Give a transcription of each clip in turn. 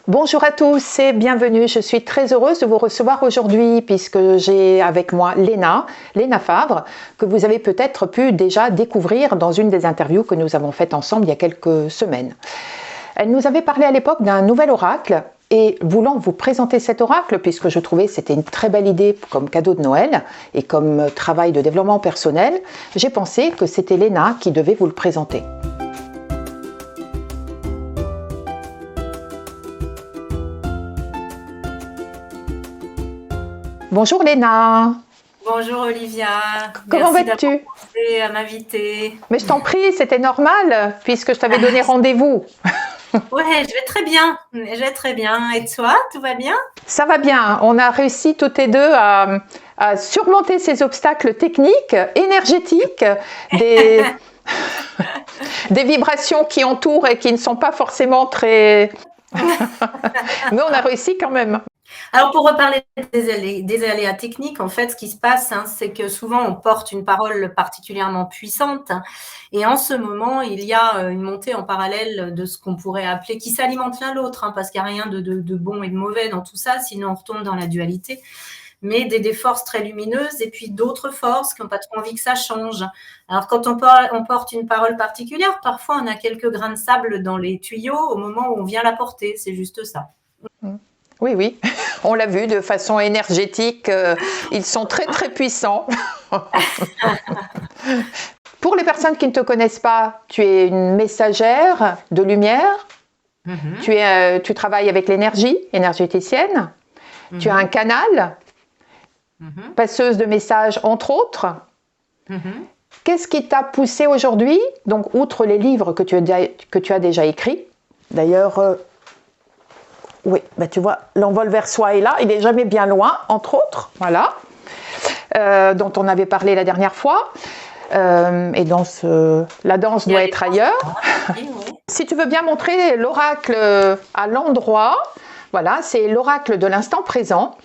Bonjour à tous et bienvenue. Je suis très heureuse de vous recevoir aujourd'hui puisque j'ai avec moi Léna Favre, que vous avez peut-être pu déjà découvrir dans une des interviews que nous avons faites ensemble il y a quelques semaines. Elle nous avait parlé à l'époque d'un nouvel oracle et voulant vous présenter cet oracle, puisque je trouvais que c'était une très belle idée comme cadeau de Noël et comme travail de développement personnel, j'ai pensé que c'était Léna qui devait vous le présenter. Bonjour Léna. Bonjour Olivia, Comment merci d'avoir vas-tu? pensé à m'inviter. Mais je t'en prie, c'était normal puisque je t'avais donné rendez-vous. Ouais, je vais très bien. Et toi, tout va bien? Ça va bien, on a réussi toutes les deux à surmonter ces obstacles techniques, énergétiques, des, des vibrations qui entourent et qui ne sont pas forcément très... Mais on a réussi quand même. Alors pour reparler des aléas techniques, en fait, ce qui se passe, c'est que souvent on porte une parole particulièrement puissante et en ce moment, il y a une montée en parallèle de ce qu'on pourrait appeler, qui s'alimente l'un l'autre, parce qu'il n'y a rien de bon et de mauvais dans tout ça, sinon on retombe dans la dualité. Mais des forces très lumineuses et puis d'autres forces qui n'ont pas trop envie que ça change. Alors, quand on porte une parole particulière, parfois on a quelques grains de sable dans les tuyaux au moment où on vient la porter. C'est juste ça. Oui, oui, on l'a vu de façon énergétique, ils sont très très puissants. Pour les personnes qui ne te connaissent pas, tu es une messagère de lumière, tu travailles avec l'énergie, énergéticienne, tu as un canal, passeuse de messages entre autres. Qu'est-ce qui t'a poussé aujourd'hui, donc outre les livres que tu as déjà écrits, d'ailleurs, oui, bah tu vois, l'envol vers soi est là, il n'est jamais bien loin, entre autres, voilà, dont on avait parlé la dernière fois. Et la danse doit être ailleurs. Si tu veux bien montrer l'oracle à l'endroit, voilà, c'est l'oracle de l'instant présent,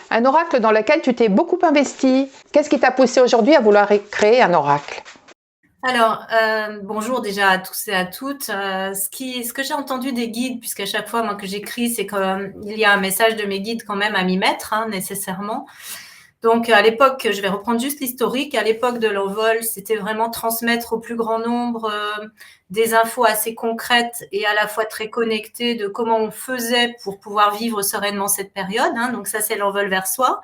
un oracle dans lequel tu t'es beaucoup investi. Qu'est-ce qui t'a poussé aujourd'hui à vouloir créer un oracle? Alors, bonjour déjà à tous et à toutes. Ce que j'ai entendu des guides, puisqu'à chaque fois moi que j'écris, c'est qu'il y a un message de mes guides quand même à m'y mettre, nécessairement. Donc, à l'époque, je vais reprendre juste l'historique. À l'époque de l'envol, c'était vraiment transmettre au plus grand nombre des infos assez concrètes et à la fois très connectées de comment on faisait pour pouvoir vivre sereinement cette période. Donc, ça, c'est l'envol vers soi.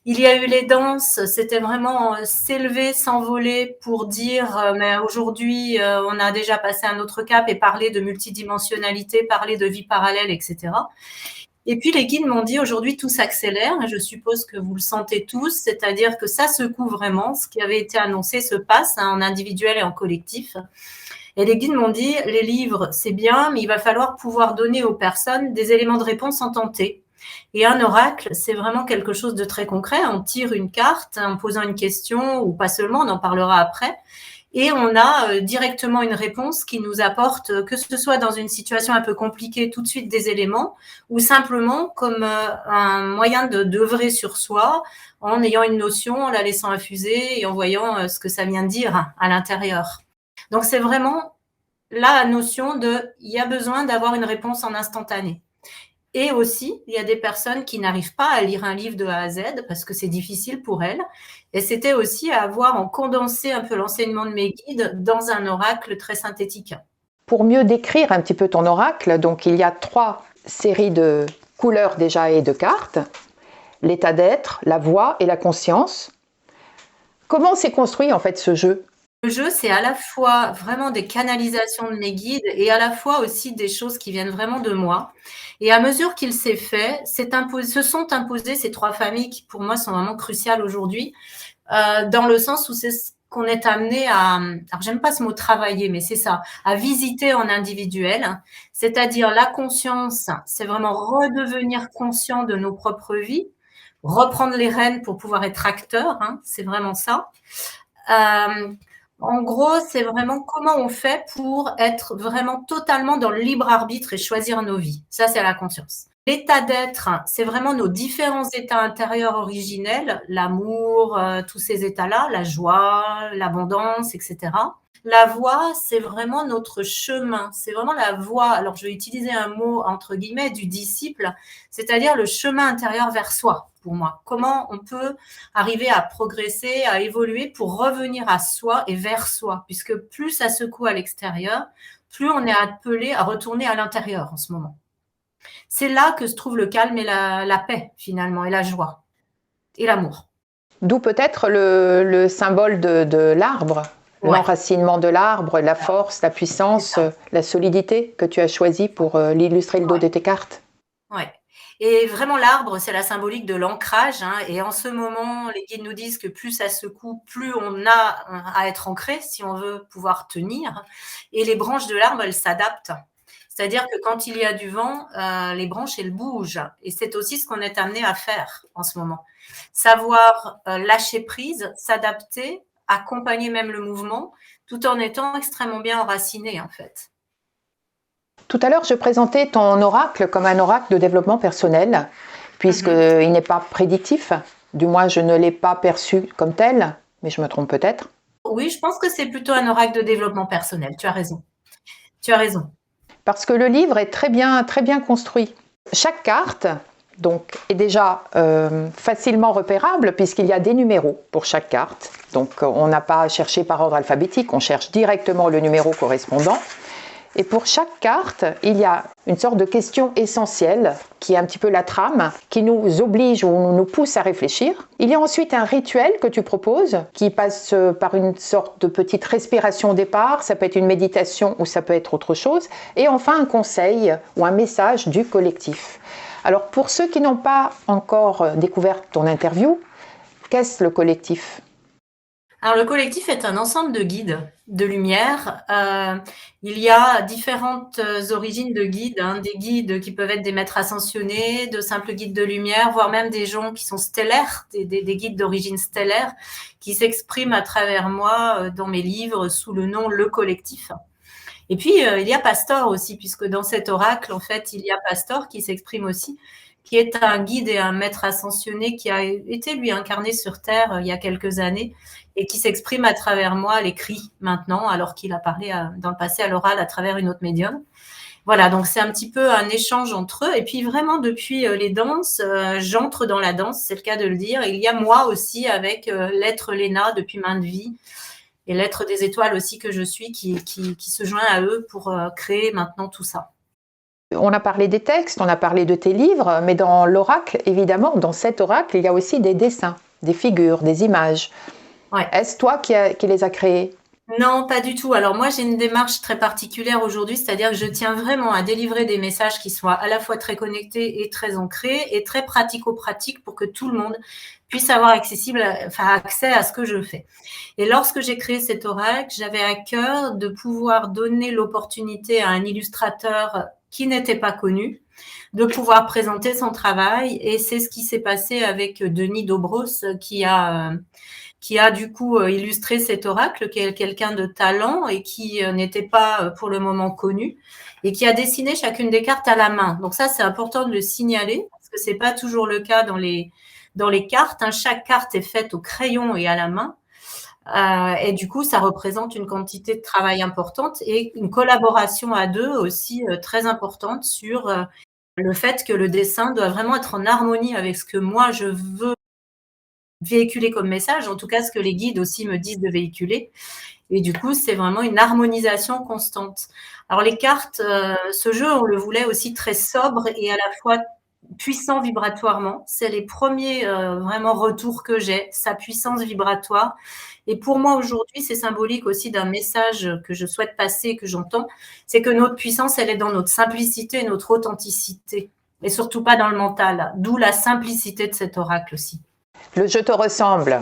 Il y a eu les danses, c'était vraiment s'élever, s'envoler pour dire mais aujourd'hui, on a déjà passé un autre cap et parler de multidimensionnalité, parler de vie parallèle, etc. Et puis les guides m'ont dit aujourd'hui tout s'accélère, et je suppose que vous le sentez tous, c'est-à-dire que ça secoue vraiment, ce qui avait été annoncé se passe en individuel et en collectif. Et les guides m'ont dit les livres c'est bien, mais il va falloir pouvoir donner aux personnes des éléments de réponse en tenté. Et un oracle, c'est vraiment quelque chose de très concret. On tire une carte en posant une question, ou pas seulement, on en parlera après. Et on a directement une réponse qui nous apporte, que ce soit dans une situation un peu compliquée, tout de suite des éléments, ou simplement comme un moyen d'œuvrer sur soi, en ayant une notion, en la laissant infuser et en voyant ce que ça vient dire à l'intérieur. Donc c'est vraiment la notion il y a besoin d'avoir une réponse en instantané. Et aussi, il y a des personnes qui n'arrivent pas à lire un livre de A à Z parce que c'est difficile pour elles. Et c'était aussi à avoir en condensé un peu l'enseignement de mes guides dans un oracle très synthétique. Pour mieux décrire un petit peu ton oracle, donc il y a 3 séries de couleurs déjà et de cartes. L'état d'être, la voix et la conscience. Comment s'est construit en fait ce jeu? Le jeu, c'est à la fois vraiment des canalisations de mes guides et à la fois aussi des choses qui viennent vraiment de moi. Et à mesure qu'il s'est fait, se sont imposées ces 3 familles qui, pour moi, sont vraiment cruciales aujourd'hui, dans le sens où c'est ce qu'on est amené alors j'aime pas ce mot travailler, mais c'est ça, à visiter en individuel. C'est-à-dire la conscience, c'est vraiment redevenir conscient de nos propres vies, reprendre les rênes pour pouvoir être acteur, c'est vraiment ça. En gros, c'est vraiment comment on fait pour être vraiment totalement dans le libre arbitre et choisir nos vies. Ça, c'est la conscience. L'état d'être, c'est vraiment nos différents états intérieurs originels, l'amour, tous ces états-là, la joie, l'abondance, etc. La voie, c'est vraiment notre chemin. C'est vraiment la voie. Alors, je vais utiliser un mot entre guillemets du disciple, c'est-à-dire le chemin intérieur vers soi, pour moi. Comment on peut arriver à progresser, à évoluer pour revenir à soi et vers soi, puisque plus ça secoue à l'extérieur, plus on est appelé à retourner à l'intérieur en ce moment. C'est là que se trouve le calme et la paix, finalement, et la joie, et l'amour. D'où peut-être le symbole de l'arbre, l'enracinement de l'arbre, la force, la puissance, la solidité que tu as choisi pour l'illustrer le dos de tes cartes. Oui. Et vraiment, l'arbre, c'est la symbolique de l'ancrage. Et en ce moment, les guides nous disent que plus ça secoue, plus on a à être ancré si on veut pouvoir tenir. Et les branches de l'arbre, elles s'adaptent. C'est-à-dire que quand il y a du vent, les branches, elles bougent. Et c'est aussi ce qu'on est amené à faire en ce moment. Savoir lâcher prise, s'adapter, accompagner même le mouvement, tout en étant extrêmement bien enraciné, en fait. Tout à l'heure, je présentais ton oracle comme un oracle de développement personnel, puisqu'il n'est pas prédictif. Du moins, je ne l'ai pas perçu comme tel, mais je me trompe peut-être. Oui, je pense que c'est plutôt un oracle de développement personnel. Tu as raison. Tu as raison. Parce que le livre est très bien construit. Chaque carte donc, est déjà facilement repérable puisqu'il y a des numéros pour chaque carte. Donc on n'a pas à chercher par ordre alphabétique, on cherche directement le numéro correspondant. Et pour chaque carte, il y a une sorte de question essentielle qui est un petit peu la trame, qui nous oblige ou nous pousse à réfléchir. Il y a ensuite un rituel que tu proposes qui passe par une sorte de petite respiration au départ. Ça peut être une méditation ou ça peut être autre chose. Et enfin un conseil ou un message du collectif. Alors pour ceux qui n'ont pas encore découvert ton interview, qu'est-ce le collectif ? Alors, le collectif est un ensemble de guides, de lumière. Il y a différentes origines de guides, des guides qui peuvent être des maîtres ascensionnés, de simples guides de lumière, voire même des gens qui sont stellaires, des guides d'origine stellaire, qui s'expriment à travers moi dans mes livres sous le nom Le Collectif. Et puis, il y a Pastor aussi, puisque dans cet oracle, en fait, il y a Pastor qui s'exprime aussi, qui est un guide et un maître ascensionné qui a été, lui, incarné sur Terre il y a quelques années et qui s'exprime à travers moi à l'écrit maintenant, alors qu'il a parlé dans le passé à l'oral à travers une autre médium. Voilà, donc c'est un petit peu un échange entre eux. Et puis vraiment, depuis les danses, j'entre dans la danse, c'est le cas de le dire. Il y a moi aussi avec l'être Léna depuis maintes vies et l'être des étoiles aussi que je suis qui se joint à eux pour créer maintenant tout ça. On a parlé des textes, on a parlé de tes livres, mais dans l'oracle, évidemment, dans cet oracle, il y a aussi des dessins, des figures, des images. Ouais. Est-ce toi qui les as créées ? Non, pas du tout. Alors moi, j'ai une démarche très particulière aujourd'hui, c'est-à-dire que je tiens vraiment à délivrer des messages qui soient à la fois très connectés et très ancrés et très pratico-pratiques pour que tout le monde puisse avoir accès à ce que je fais. Et lorsque j'ai créé cet oracle, j'avais à cœur de pouvoir donner l'opportunité à un illustrateur qui n'était pas connu de pouvoir présenter son travail. Et c'est ce qui s'est passé avec Denis Dobros qui a du coup illustré cet oracle, qui est quelqu'un de talent et qui n'était pas pour le moment connu et qui a dessiné chacune des cartes à la main. Donc ça, c'est important de le signaler parce que c'est pas toujours le cas dans les cartes. Chaque carte est faite au crayon et à la main. Et du coup, ça représente une quantité de travail importante et une collaboration à deux aussi très importante sur le fait que le dessin doit vraiment être en harmonie avec ce que moi je veux véhiculer comme message, en tout cas ce que les guides aussi me disent de véhiculer. Et du coup, c'est vraiment une harmonisation constante. Alors les cartes, ce jeu, on le voulait aussi très sobre et à la fois puissant vibratoirement. C'est les premiers vraiment retours que j'ai, sa puissance vibratoire. Et pour moi aujourd'hui, c'est symbolique aussi d'un message que je souhaite passer, que j'entends, c'est que notre puissance, elle est dans notre simplicité et notre authenticité, et surtout pas dans le mental. D'où la simplicité de cet oracle aussi. Le je te ressemble,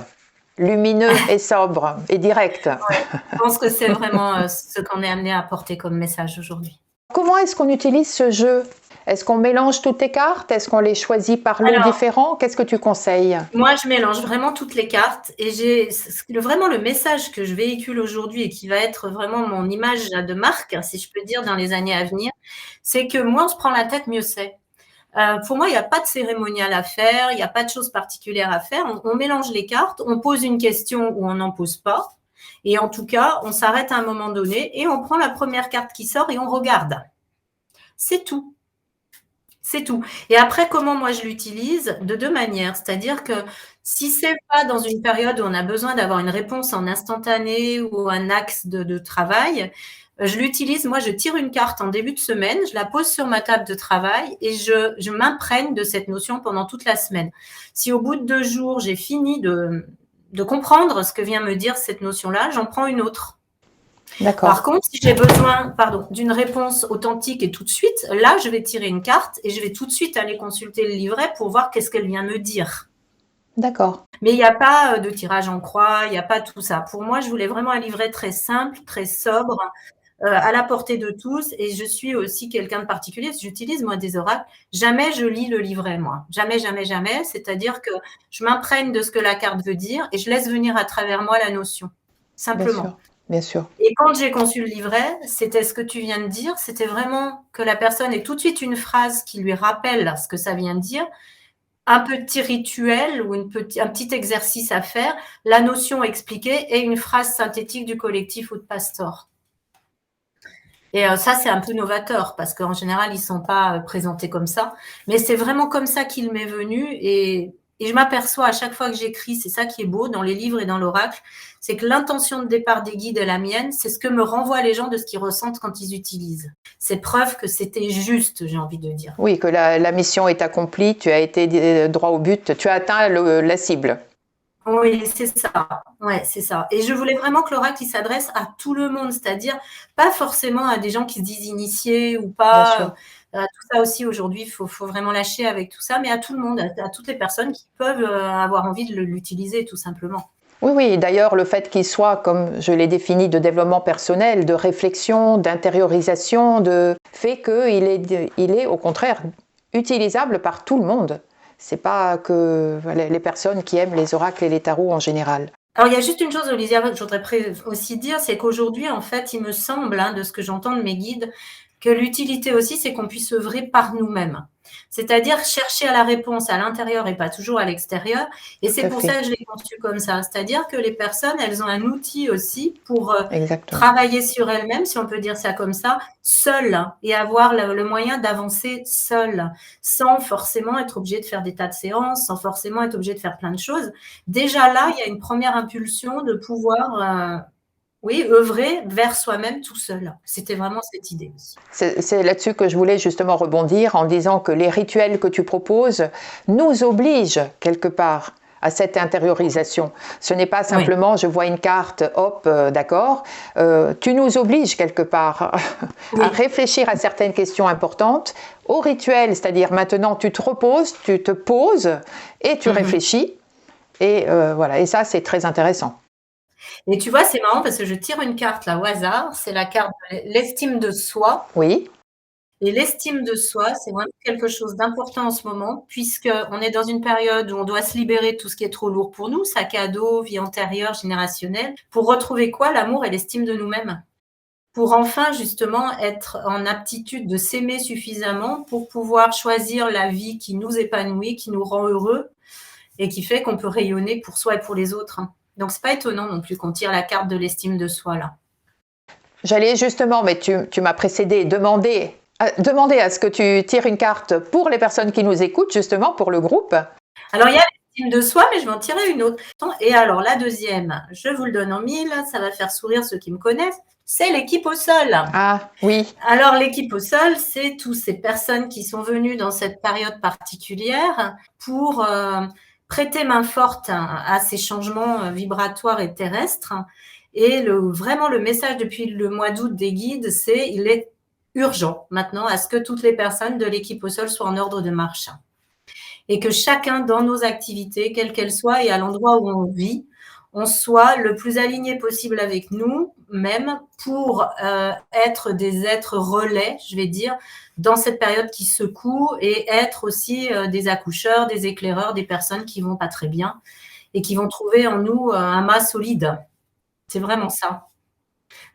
lumineux et sobre et direct. Ouais, je pense que c'est vraiment ce qu'on est amené à apporter comme message aujourd'hui. Comment est-ce qu'on utilise ce jeu ? Est-ce qu'on mélange toutes tes cartes ? Est-ce qu'on les choisit par lots différents ? Qu'est-ce que tu conseilles ? Moi, je mélange vraiment toutes les cartes et j'ai vraiment le message que je véhicule aujourd'hui et qui va être vraiment mon image de marque, si je peux dire, dans les années à venir, c'est que moins on se prend la tête, mieux c'est. Pour moi, il n'y a pas de cérémonial à faire, il n'y a pas de choses particulières à faire. On mélange les cartes, on pose une question ou on n'en pose pas. Et en tout cas, on s'arrête à un moment donné et on prend la première carte qui sort et on regarde. C'est tout. C'est tout. Et après, comment moi je l'utilise? De deux manières. C'est-à-dire que si c'est pas dans une période où on a besoin d'avoir une réponse en instantané ou un axe de travail, je l'utilise. Moi, je tire une carte en début de semaine, je la pose sur ma table de travail et je m'imprègne de cette notion pendant toute la semaine. Si au bout de 2 jours, j'ai fini de comprendre ce que vient me dire cette notion-là, j'en prends une autre. D'accord. Par contre, si j'ai besoin d'une réponse authentique et tout de suite, là, je vais tirer une carte et je vais tout de suite aller consulter le livret pour voir qu'est-ce qu'elle vient me dire. D'accord. Mais il n'y a pas de tirage en croix, il n'y a pas tout ça. Pour moi, je voulais vraiment un livret très simple, très sobre, à la portée de tous. Et je suis aussi quelqu'un de particulier. J'utilise, moi, des oracles. Jamais je lis le livret, moi. Jamais, jamais, jamais. C'est-à-dire que je m'imprègne de ce que la carte veut dire et je laisse venir à travers moi la notion. Simplement. Bien sûr. Bien sûr. Et quand j'ai conçu le livret, c'était ce que tu viens de dire, c'était vraiment que la personne ait tout de suite une phrase qui lui rappelle ce que ça vient de dire, un petit rituel ou un petit exercice à faire, la notion expliquée et une phrase synthétique du collectif ou de Pastor. Et ça, c'est un peu novateur parce qu'en général, ils ne sont pas présentés comme ça. Mais c'est vraiment comme ça qu'il m'est venu et je m'aperçois à chaque fois que j'écris, c'est ça qui est beau dans les livres et dans l'oracle, c'est que l'intention de départ des guides est la mienne, c'est ce que me renvoient les gens de ce qu'ils ressentent quand ils utilisent. C'est preuve que c'était juste, j'ai envie de dire. Oui, que la mission est accomplie, tu as été droit au but, tu as atteint la cible. Oui, c'est ça. Ouais, c'est ça. Et je voulais vraiment que l'oracle il s'adresse à tout le monde, c'est-à-dire pas forcément à des gens qui se disent initiés ou pas. Tout ça aussi aujourd'hui, il faut vraiment lâcher avec tout ça, mais à tout le monde, à toutes les personnes qui peuvent avoir envie de l'utiliser tout simplement. Oui, oui. D'ailleurs, le fait qu'il soit, comme je l'ai défini, de développement personnel, de réflexion, d'intériorisation, fait qu'il est au contraire utilisable par tout le monde. C'est pas que les personnes qui aiment les oracles et les tarots en général. Alors, il y a juste une chose, Olivia, que je voudrais aussi dire, c'est qu'aujourd'hui, en fait, il me semble, de ce que j'entends de mes guides, que l'utilité aussi, c'est qu'on puisse œuvrer par nous-mêmes. C'est-à-dire chercher à la réponse à l'intérieur et pas toujours à l'extérieur. Et c'est pour ça que je l'ai conçu comme ça. C'est-à-dire que les personnes, elles ont un outil aussi pour travailler sur elles-mêmes, si on peut dire ça comme ça, seules, et avoir le moyen d'avancer seules, sans forcément être obligé de faire des tas de séances, sans forcément être obligé de faire plein de choses. Déjà là, il y a une première impulsion de pouvoir... œuvrer vers soi-même tout seul. C'était vraiment cette idée aussi. C'est là-dessus que je voulais justement rebondir en disant que les rituels que tu proposes nous obligent quelque part à cette intériorisation. Ce n'est pas simplement je vois une carte, hop, d'accord. Tu nous obliges quelque part à réfléchir à certaines questions importantes, au rituel, c'est-à-dire maintenant tu te reposes, tu te poses et tu réfléchis. Et voilà, et ça c'est très intéressant. Et tu vois, c'est marrant parce que je tire une carte là au hasard, c'est la carte de l'estime de soi. Oui. Et l'estime de soi, c'est vraiment quelque chose d'important en ce moment, puisqu'on est dans une période où on doit se libérer de tout ce qui est trop lourd pour nous, sac à dos, vie antérieure, générationnelle, pour retrouver quoi? L'amour et l'estime de nous-mêmes. Pour enfin, justement, être en aptitude de s'aimer suffisamment pour pouvoir choisir la vie qui nous épanouit, qui nous rend heureux et qui fait qu'on peut rayonner pour soi et pour les autres. Donc, c'est pas étonnant non plus qu'on tire la carte de l'estime de soi, là. J'allais justement, mais tu m'as précédé, demander à ce que tu tires une carte pour les personnes qui nous écoutent, justement, pour le groupe. Alors, il y a l'estime de soi, mais je vais en tirer une autre. Et alors, la deuxième, je vous le donne en 1000, ça va faire sourire ceux qui me connaissent, c'est l'équipe au sol. Ah, oui. Alors, l'équipe au sol, c'est toutes ces personnes qui sont venues dans cette période particulière pour... prêter main forte à ces changements vibratoires et terrestres. Et vraiment, le message depuis le mois d'août des guides, c'est il est urgent maintenant à ce que toutes les personnes de l'équipe au sol soient en ordre de marche. Et que chacun dans nos activités, quelles qu'elles soient et à l'endroit où on vit, on soit le plus aligné possible avec nous-mêmes pour être des êtres relais, je vais dire, dans cette période qui secoue et être aussi des accoucheurs, des éclaireurs, des personnes qui vont pas très bien et qui vont trouver en nous un mât solide. C'est vraiment ça.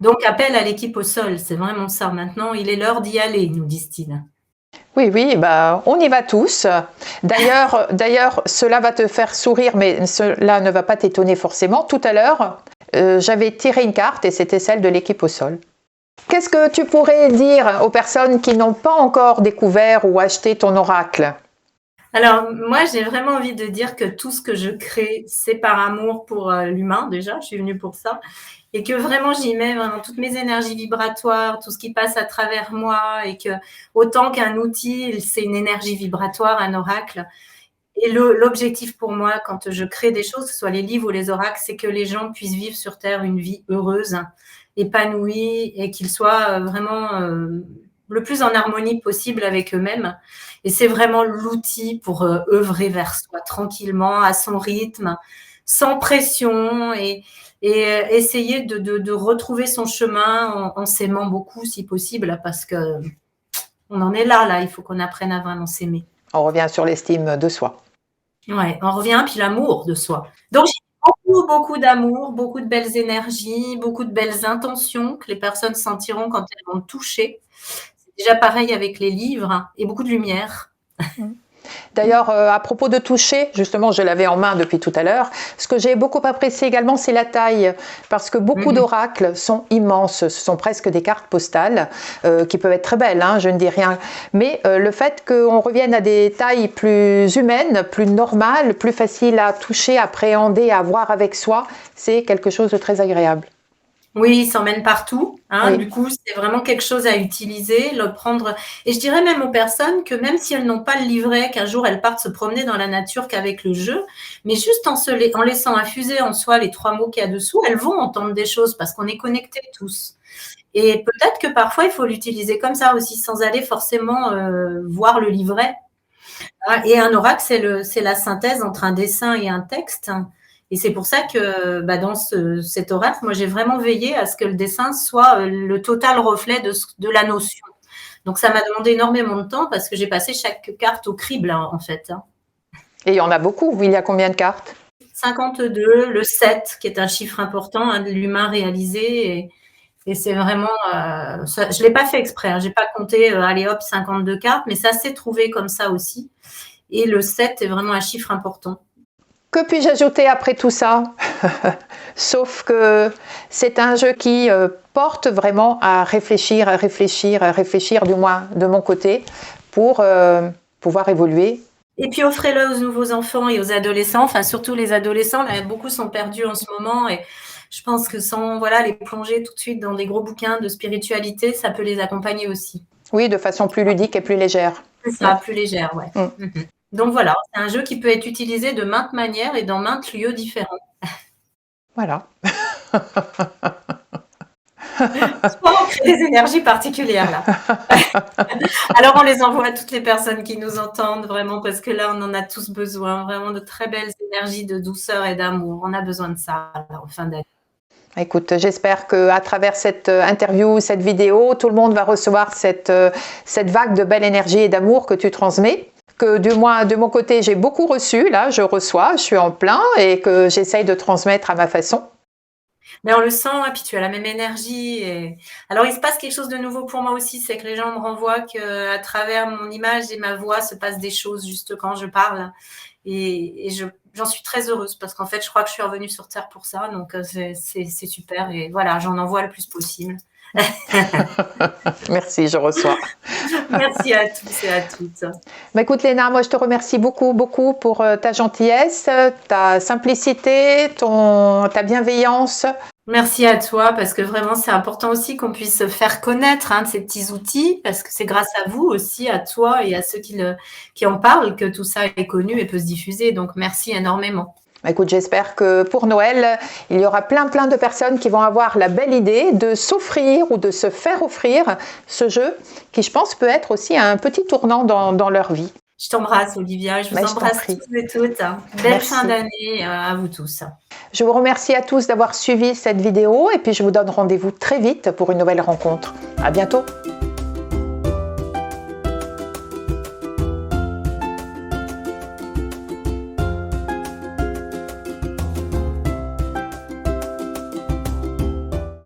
Donc, appel à l'équipe au sol, c'est vraiment ça. Maintenant, il est l'heure d'y aller, nous disent-ils. Oui, oui, bah, on y va tous. D'ailleurs, cela va te faire sourire, mais cela ne va pas t'étonner forcément. Tout à l'heure, j'avais tiré une carte et c'était celle de l'équipe au sol. Qu'est-ce que tu pourrais dire aux personnes qui n'ont pas encore découvert ou acheté ton oracle? Alors, moi, j'ai vraiment envie de dire que tout ce que je crée, c'est par amour pour l'humain, déjà, je suis venue pour ça, et que vraiment, j'y mets vraiment toutes mes énergies vibratoires, tout ce qui passe à travers moi, et que autant qu'un outil, c'est une énergie vibratoire, un oracle. Et l'objectif pour moi, quand je crée des choses, que ce soit les livres ou les oracles, c'est que les gens puissent vivre sur Terre une vie heureuse, épanouie, et qu'ils soient vraiment le plus en harmonie possible avec eux-mêmes. Et c'est vraiment l'outil pour œuvrer vers soi tranquillement, à son rythme, sans pression, et essayer de retrouver son chemin en s'aimant beaucoup si possible, parce que on en est là, il faut qu'on apprenne à vraiment s'aimer. On revient sur l'estime de soi. Ouais, on revient, puis l'amour de soi. Donc, j'ai beaucoup d'amour, beaucoup de belles énergies, beaucoup de belles intentions que les personnes sentiront quand elles vont toucher. C'est déjà pareil avec les livres, et beaucoup de lumière. D'ailleurs, à propos de toucher, justement, je l'avais en main depuis tout à l'heure. Ce que j'ai beaucoup apprécié également, c'est la taille, parce que beaucoup d'oracles sont immenses. Ce sont presque des cartes postales qui peuvent être très belles, hein, je ne dis rien. Mais le fait qu'on revienne à des tailles plus humaines, plus normales, plus faciles à toucher, à appréhender, à voir avec soi, c'est quelque chose de très agréable. Oui, il s'emmène partout. Hein. Oui. Du coup, c'est vraiment quelque chose à utiliser, le prendre. Et je dirais même aux personnes que même si elles n'ont pas le livret, qu'un jour elles partent se promener dans la nature qu'avec le jeu, mais juste en laissant infuser en soi les 3 mots qu'il y a dessous, elles vont entendre des choses parce qu'on est connectés tous. Et peut-être que parfois, il faut l'utiliser comme ça aussi, sans aller forcément voir le livret. Et un oracle, c'est la synthèse entre un dessin et un texte. Et c'est pour ça que dans cet oracle, moi, j'ai vraiment veillé à ce que le dessin soit le total reflet de la notion. Donc, ça m'a demandé énormément de temps parce que j'ai passé chaque carte au crible, hein, en fait. Et il y en a beaucoup. Il y a combien de cartes? 52, le 7, qui est un chiffre important de l'humain réalisé. Et c'est vraiment… ça, je ne l'ai pas fait exprès. Hein, je n'ai pas compté, allez hop, 52 cartes, mais ça s'est trouvé comme ça aussi. Et le 7 est vraiment un chiffre important. Que puis-je ajouter après tout ça? Sauf que c'est un jeu qui porte vraiment à réfléchir, du moins de mon côté, pour pouvoir évoluer. Et puis offrez-le aux nouveaux enfants et aux adolescents, enfin surtout les adolescents, là, beaucoup sont perdus en ce moment, et je pense que sans les plonger tout de suite dans des gros bouquins de spiritualité, ça peut les accompagner aussi. Oui, de façon plus ludique et plus légère. C'est ça, plus légère, ouais. Donc voilà, c'est un jeu qui peut être utilisé de maintes manières et dans maintes lieux différents. Voilà. On crée des énergies particulières là. Alors on les envoie à toutes les personnes qui nous entendent vraiment, parce que là on en a tous besoin, vraiment de très belles énergies de douceur et d'amour. On a besoin de ça là, en fin d'année. Écoute, j'espère qu'à travers cette interview, cette vidéo, tout le monde va recevoir cette vague de belle énergie et d'amour que tu transmets. Que du moins de mon côté, j'ai beaucoup reçu, là je reçois, je suis en plein, et que j'essaye de transmettre à ma façon. Mais on le sent, et puis tu as la même énergie. Et… Alors, il se passe quelque chose de nouveau pour moi aussi, c'est que les gens me renvoient qu'à travers mon image et ma voix se passent des choses juste quand je parle. Et j'en suis très heureuse, parce qu'en fait, je crois que je suis revenue sur Terre pour ça. Donc, c'est super. Et voilà, j'en envoie le plus possible. Merci, je reçois. Merci à tous et à toutes. Bah écoute Léna, moi je te remercie beaucoup pour ta gentillesse, ta simplicité, ta bienveillance. Merci à toi, parce que vraiment c'est important aussi qu'on puisse faire connaître ces petits outils, parce que c'est grâce à vous aussi, à toi et à ceux qui en parlent, que tout ça est connu et peut se diffuser. Donc merci énormément. Écoute, j'espère que pour Noël, il y aura plein de personnes qui vont avoir la belle idée de s'offrir ou de se faire offrir ce jeu qui, je pense, peut être aussi un petit tournant dans leur vie. Je t'embrasse, Olivia. Je vous embrasse tous et toutes. Belle Merci. fin d'année à vous tous. Je vous remercie à tous d'avoir suivi cette vidéo, et puis je vous donne rendez-vous très vite pour une nouvelle rencontre. À bientôt.